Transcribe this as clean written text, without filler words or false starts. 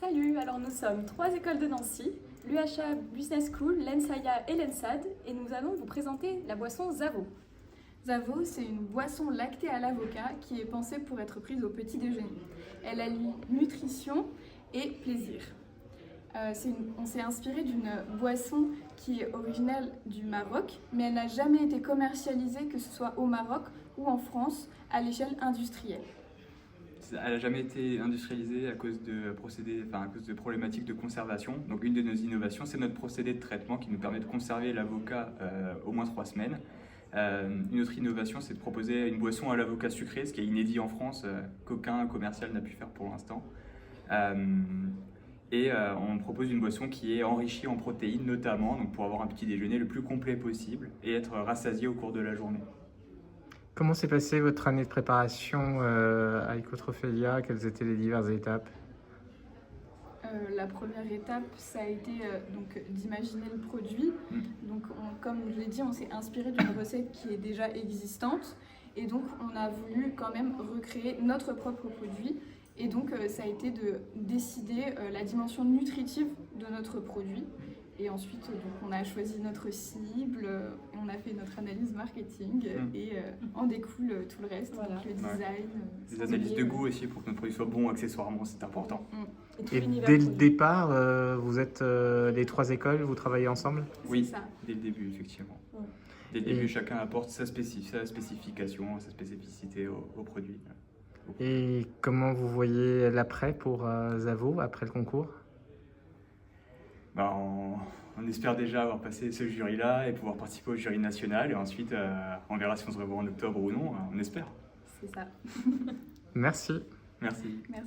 Salut, alors nous sommes 3 écoles de Nancy, l'UHA Business School, l'ENSAIA et l'ENSAD, et nous allons vous présenter la boisson Zavo. Zavo, c'est une boisson lactée à l'avocat qui est pensée pour être prise au petit déjeuner. Elle allie nutrition et plaisir. On s'est inspiré d'une boisson qui est originelle du Maroc, mais elle n'a jamais été commercialisée, que ce soit au Maroc ou en France, à l'échelle industrielle. Elle n'a jamais été industrialisée à cause de problématiques de conservation. Donc une de nos innovations, c'est notre procédé de traitement qui nous permet de conserver l'avocat au moins 3 semaines. Une autre innovation, c'est de proposer une boisson à l'avocat sucré, ce qui est inédit en France, qu'aucun commercial n'a pu faire pour l'instant. On propose une boisson qui est enrichie en protéines notamment, donc pour avoir un petit déjeuner le plus complet possible et être rassasié au cours de la journée. Comment s'est passée votre année de préparation à Ecotrophelia? Quelles étaient les diverses étapes? La première étape, ça a été d'imaginer le produit. Donc, comme je l'ai dit, on s'est inspiré d'une recette qui est déjà existante. Et donc, on a voulu quand même recréer notre propre produit. Et donc, ça a été de décider la dimension nutritive de notre produit. Et ensuite, on a choisi notre cible, on a fait notre analyse marketing et en découle tout le reste, Voilà. donc le design. Des analyses de goût aussi pour que notre produit soit bon accessoirement, c'est important. Et dès le départ, vous êtes les 3 écoles, vous travaillez ensemble? Oui, ça. Dès le début, effectivement. Dès le début, chacun apporte sa spécification, sa spécificité au produit. Et comment vous voyez l'après pour Zavo, après le concours? On espère déjà avoir passé ce jury-là et pouvoir participer au jury national. Et ensuite, on verra si on se revoit en octobre ou non. On espère. C'est ça. Merci. Merci. Merci.